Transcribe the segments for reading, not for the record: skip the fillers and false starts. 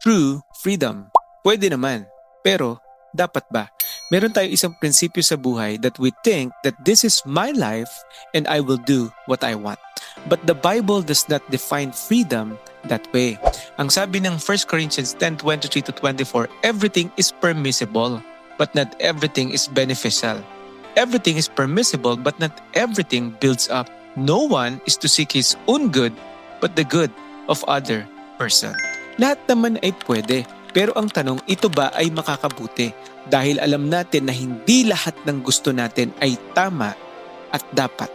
true freedom. Pwede naman. Pero, dapat ba? Meron tayo isang prinsipyo sa buhay that we think that this is my life and I will do what I want. But the Bible does not define freedom that way. Ang sabi ng 1 Corinthians 10:23-24, everything is permissible, but not everything is beneficial. Everything is permissible, but not everything builds up. No one is to seek his own good, but the good of other person. Lahat naman ay pwede, pero ang tanong, ito ba ay makakabuti? Dahil alam natin na hindi lahat ng gusto natin ay tama at dapat.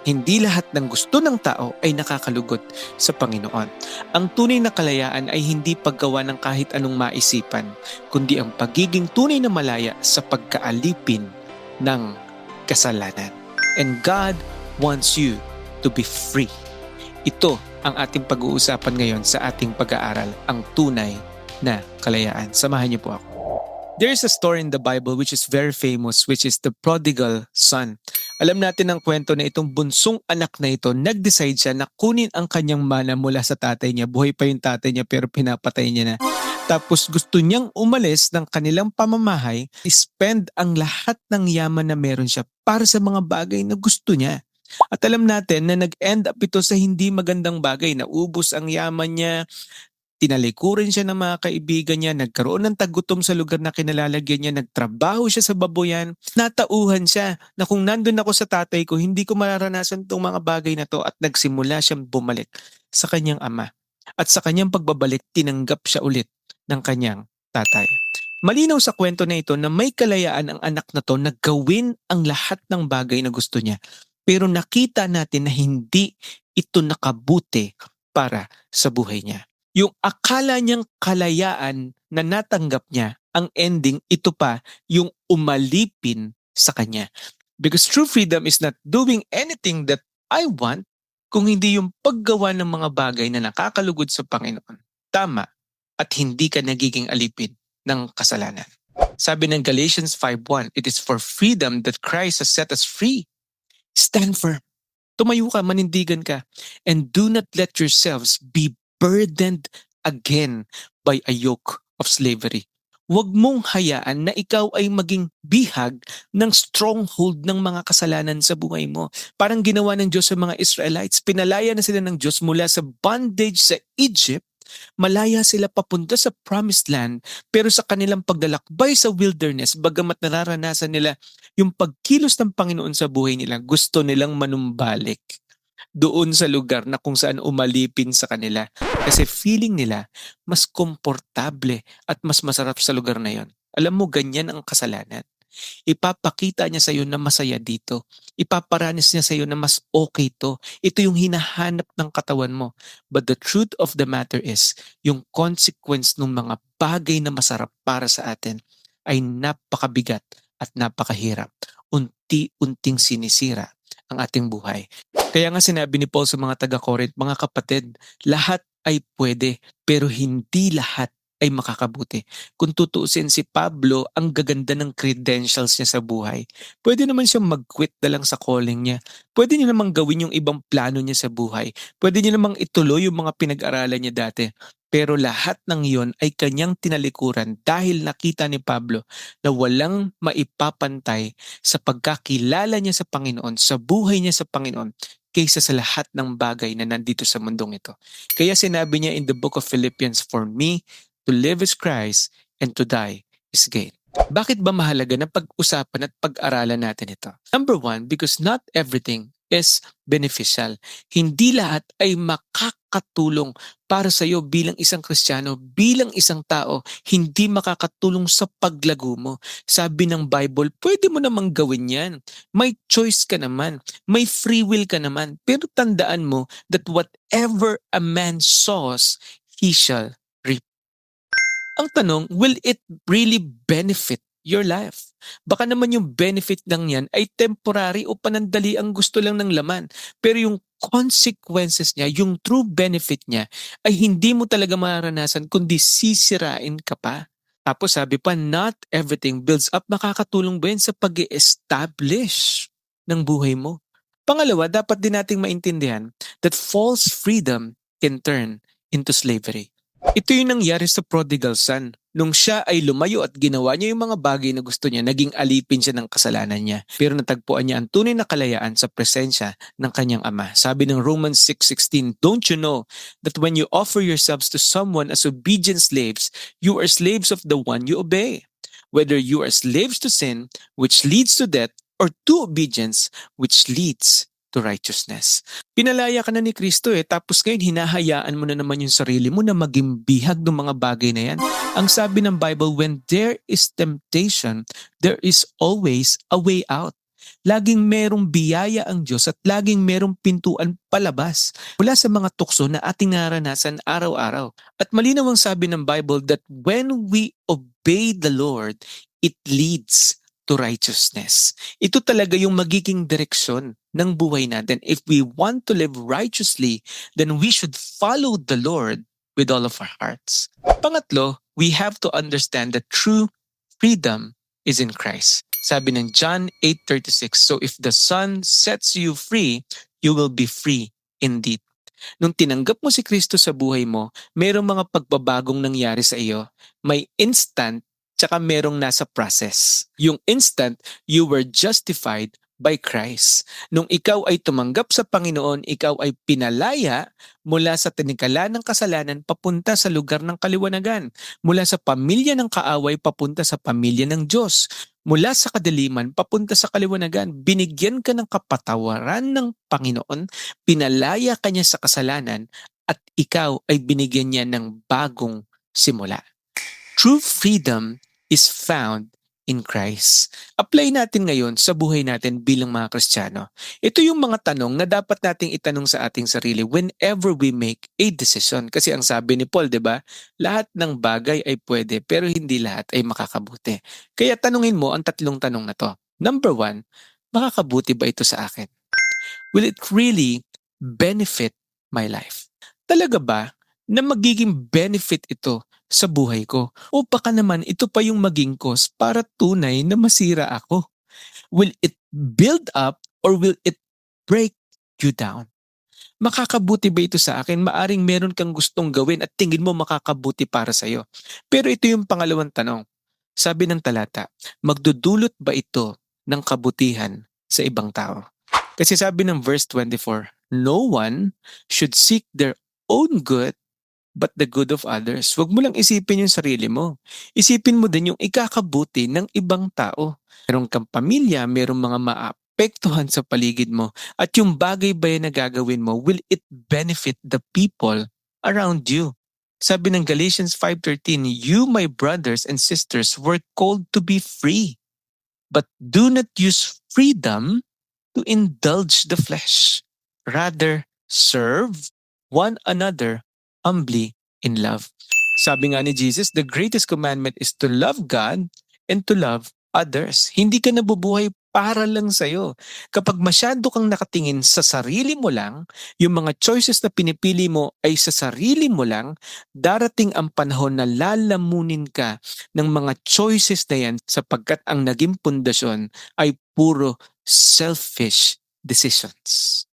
Hindi lahat ng gusto ng tao ay nakakalugod sa Panginoon. Ang tunay na kalayaan ay hindi paggawa ng kahit anong maisipan, kundi ang pagiging tunay na malaya sa pagkaalipin ng kasalanan. And God wants you to be free. Ito ang ating pag-uusapan ngayon sa ating pag-aaral, ang tunay na kalayaan. Samahan niyo po ako. There is a story in the Bible which is very famous, which is the prodigal son. Alam natin ang kwento na itong bunsong anak na ito, nag-decide siya na kunin ang kanyang mana mula sa tatay niya. Buhay pa yung tatay niya pero pinapatay niya na. Tapos gusto niyang umalis ng kanilang pamamahay, spend ang lahat ng yaman na meron siya para sa mga bagay na gusto niya. At alam natin na nag-end up ito sa hindi magandang bagay. Naubos ang yaman niya, tinalikurin siya ng mga kaibigan niya, nagkaroon ng tagutom sa lugar na kinalalagyan niya, nagtrabaho siya sa baboyan, natauhan siya na kung nandun ako sa tatay ko, hindi ko mararanasan itong mga bagay na to at nagsimula siyang bumalik sa kanyang ama. At sa kanyang pagbabalik, tinanggap siya ulit ng kanyang tatay. Malinaw sa kwento na ito na may kalayaan ang anak na to na gawin ang lahat ng bagay na gusto niya. Pero nakita natin na hindi ito nakabuti para sa buhay niya. Yung akala niyang kalayaan na natanggap niya, ang ending, ito pa yung umalipin sa kanya. Because true freedom is not doing anything that I want, kung hindi yung paggawa ng mga bagay na nakakalugod sa Panginoon. Tama, at hindi ka nagiging alipin ng kasalanan. Sabi ng Galatians 5:1, it is for freedom that Christ has set us free. Stand firm. Tumayo ka, manindigan ka. And do not let yourselves be burdened again by a yoke of slavery. Huwag mong hayaan na ikaw ay maging bihag ng stronghold ng mga kasalanan sa buhay mo. Parang ginawa ng Diyos sa mga Israelites. Pinalaya na sila ng Diyos mula sa bondage sa Egypt. Malaya sila papunta sa promised land, pero sa kanilang paglalakbay sa wilderness, bagamat nararanasan nila yung pagkilos ng Panginoon sa buhay nila, gusto nilang manumbalik doon sa lugar na kung saan umalipin sa kanila. Kasi feeling nila mas komportable at mas masarap sa lugar na yon. Alam mo, ganyan ang kasalanan. Ipapakita niya sa iyo na masaya dito. Ipaparanas niya sa iyo na mas okay to. Ito yung hinahanap ng katawan mo. But the truth of the matter is, yung consequence ng mga bagay na masarap para sa atin ay napakabigat at napakahirap. Unti-unting sinisira ang ating buhay. Kaya nga sinabi ni Paul sa mga taga-Corinth, mga kapatid, lahat ay pwede, pero hindi lahat ay makakabuti. Kung tutuusin si Pablo, ang gaganda ng credentials niya sa buhay. Pwede naman siyang mag-quit na lang sa calling niya. Pwede niya namang gawin yung ibang plano niya sa buhay. Pwede niya namang ituloy yung mga pinag-aralan niya dati. Pero lahat ng iyon ay kanyang tinalikuran dahil nakita ni Pablo na walang maipapantay sa pagkakilala niya sa Panginoon, sa buhay niya sa Panginoon, kaysa sa lahat ng bagay na nandito sa mundong ito. Kaya sinabi niya in the book of Philippians, for me, to live is Christ and to die is gain. Bakit ba mahalaga na pag-usapan at pag-aralan natin ito? Number one, because not everything is beneficial. Hindi lahat ay makakatulong para sa iyo bilang isang Kristiyano, bilang isang tao, hindi makakatulong sa paglago mo. Sabi ng Bible, pwede mo namang gawin yan. May choice ka naman. May free will ka naman. Pero tandaan mo that whatever a man sows, he shall reap. Ang tanong, will it really benefit your life? Baka naman yung benefit lang yan ay temporary o panandali ang gusto lang ng laman. Pero yung consequences niya, yung true benefit niya, ay hindi mo talaga mararanasan kundi sisirain ka pa. Tapos sabi pa, not everything builds up. Makakatulong ba yan sa pag-establish ng buhay mo? Pangalawa, dapat din nating maintindihan that false freedom can turn into slavery. Ito yung nangyari sa prodigal son. Nung siya ay lumayo at ginawa niya yung mga bagay na gusto niya, naging alipin siya ng kasalanan niya. Pero natagpuan niya ang tunay na kalayaan sa presensya ng kanyang ama. Sabi ng Romans 6:16, "Don't you know that when you offer yourselves to someone as obedient slaves, you are slaves of the one you obey? Whether you are slaves to sin, which leads to death, or to obedience, which leads to righteousness." Pinalaya ka na ni Kristo tapos ngayon hinahayaan mo na naman yung sarili mo na maging bihag ng mga bagay na yan. Ang sabi ng Bible, when there is temptation, there is always a way out. Laging merong biyaya ang Diyos at laging merong pintuan palabas mula sa mga tukso na ating naranasan araw-araw. At malinaw ang sabi ng Bible that when we obey the Lord, it leads to righteousness. Ito talaga yung magiging direksyon ng buhay natin. If we want to live righteously, then we should follow the Lord with all of our hearts. Pangatlo, we have to understand that true freedom is in Christ. Sabi ng John 8:36, "So if the Son sets you free, you will be free indeed." Nung tinanggap mo si Kristo sa buhay mo, mayroong mga pagbabagong nangyari sa iyo. May instant, tsaka merong nasa process. Yung instant, you were justified by Christ. Nung ikaw ay tumanggap sa Panginoon, ikaw ay pinalaya mula sa tinikala ng kasalanan papunta sa lugar ng kaliwanagan. Mula sa pamilya ng kaaway papunta sa pamilya ng Diyos. Mula sa kadiliman papunta sa kaliwanagan. Binigyan ka ng kapatawaran ng Panginoon, pinalaya ka niya sa kasalanan, at ikaw ay binigyan niya ng bagong simula. True freedom is found in Christ. Apply natin ngayon sa buhay natin bilang mga Kristiyano. Ito yung mga tanong na dapat nating itanong sa ating sarili whenever we make a decision. Kasi ang sabi ni Paul, 'di ba? Lahat ng bagay ay pwede pero hindi lahat ay makakabuti. Kaya tanungin mo ang tatlong tanong na 'to. Number 1, makakabuti ba ito sa akin? Will it really benefit my life? Talaga ba na magiging benefit ito sa buhay ko? O baka naman ito pa yung maging cause para tunay na masira ako? Will it build up or will it break you down? Makakabuti ba ito sa akin? Maaring meron kang gustong gawin at tingin mo makakabuti para sa'yo. Pero ito yung pangalawang tanong. Sabi ng talata, magdudulot ba ito ng kabutihan sa ibang tao? Kasi sabi ng verse 24, no one should seek their own good but the good of others. Huwag mo lang isipin yung sarili mo. Isipin mo din yung ikakabuti ng ibang tao. Meron kang pamilya, merong mga maapektuhan sa paligid mo, at yung bagay ba yan na gagawin mo, will it benefit the people around you? Sabi ng Galatians 5:13, you, my brothers and sisters, were called to be free, but do not use freedom to indulge the flesh. Rather, serve one another humbly in love. Sabi nga ni Jesus, the greatest commandment is to love God and to love others. Hindi ka nabubuhay para lang sa'yo. Kapag masyado kang nakatingin sa sarili mo lang, yung mga choices na pinipili mo ay sa sarili mo lang, darating ang panahon na lalamunin ka ng mga choices na yan sapagkat ang naging pundasyon ay puro selfish decisions.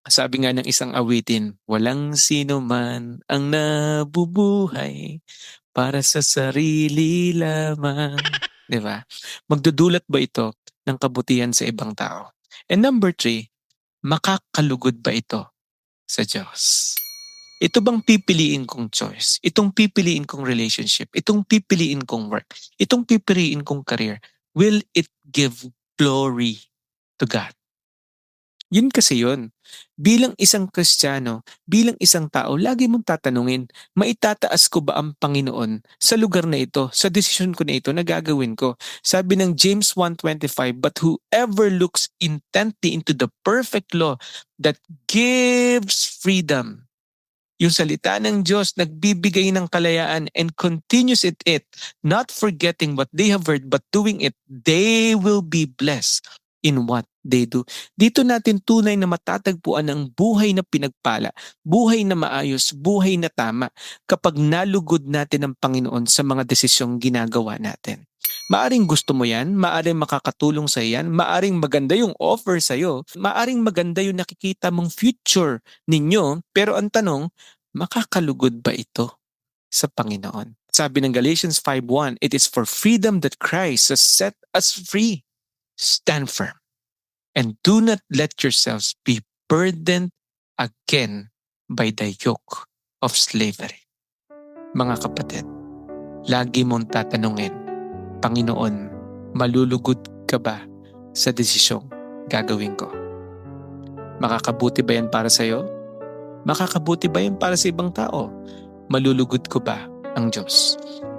Sabi nga ng isang awitin, walang sino man ang nabubuhay para sa sarili lamang. Diba? Magdudulot ba ito ng kabutihan sa ibang tao? And number 3, makakalugod ba ito sa Diyos? Ito bang pipiliin kong choice? Itong pipiliin kong relationship? Itong pipiliin kong work? Itong pipiliin kong career? Will it give glory to God? Yun kasi yun. Bilang isang Kristiyano, bilang isang tao, lagi mong tatanungin, maitataas ko ba ang Panginoon sa lugar na ito, sa desisyon ko na ito na gagawin ko? Sabi ng James 1:25, but whoever looks intently into the perfect law that gives freedom, yung salita ng Diyos nagbibigay ng kalayaan and continues it, not forgetting what they have heard but doing it, they will be blessed in what they do. Dito natin tunay na matatagpuan ang buhay na pinagpala, buhay na maayos, buhay na tama kapag nalugod natin ang Panginoon sa mga desisyong ginagawa natin. Maaring gusto mo yan, maaring makakatulong sa yan, maaring maganda yung offer sa'yo, maaring maganda yung nakikita mong future ninyo, pero ang tanong, makakalugod ba ito sa Panginoon. Sabi ng Galatians 5:1, it is for freedom that Christ has set us free. Stand firm and do not let yourselves be burdened again by the yoke of slavery. Mga kapatid, lagi mong tatanungin, Panginoon, malulugod ka ba sa desisyong gagawin ko? Makakabuti ba yan para sa'yo? Makakabuti ba yan para sa ibang tao? Malulugod ko ba ang Diyos?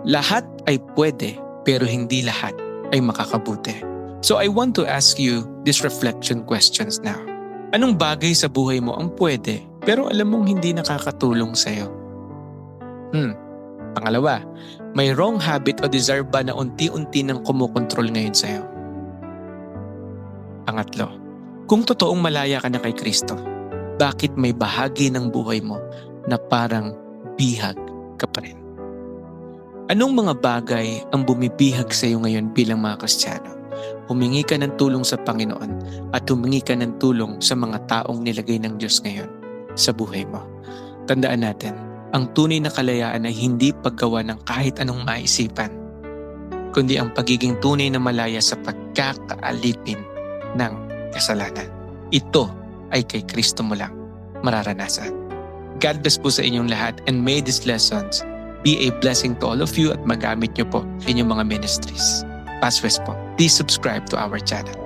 Lahat ay pwede, pero hindi lahat ay makakabuti. So I want to ask you these reflection questions now. Anong bagay sa buhay mo ang pwede, pero alam mong hindi nakakatulong sa'yo? Pangalawa, may wrong habit o desire ba na unti-unti nang kumukontrol ngayon sa'yo? Pangatlo, kung totoong malaya ka na kay Kristo, bakit may bahagi ng buhay mo na parang bihag ka pa rin? Anong mga bagay ang bumibihag sa iyo ngayon bilang mga Kristiyano? Humingi ka ng tulong sa Panginoon at humingi ka ng tulong sa mga taong nilagay ng Diyos ngayon sa buhay mo. Tandaan natin, ang tunay na kalayaan ay hindi paggawa ng kahit anong maisipan, kundi ang pagiging tunay na malaya sa pagkakaalipin ng kasalanan. Ito ay kay Kristo mo lang mararanasan. God bless po sa inyong lahat, and may these lessons be a blessing to all of you at magamit nyo po sa inyong mga ministries. Paswes po, please subscribe to our channel.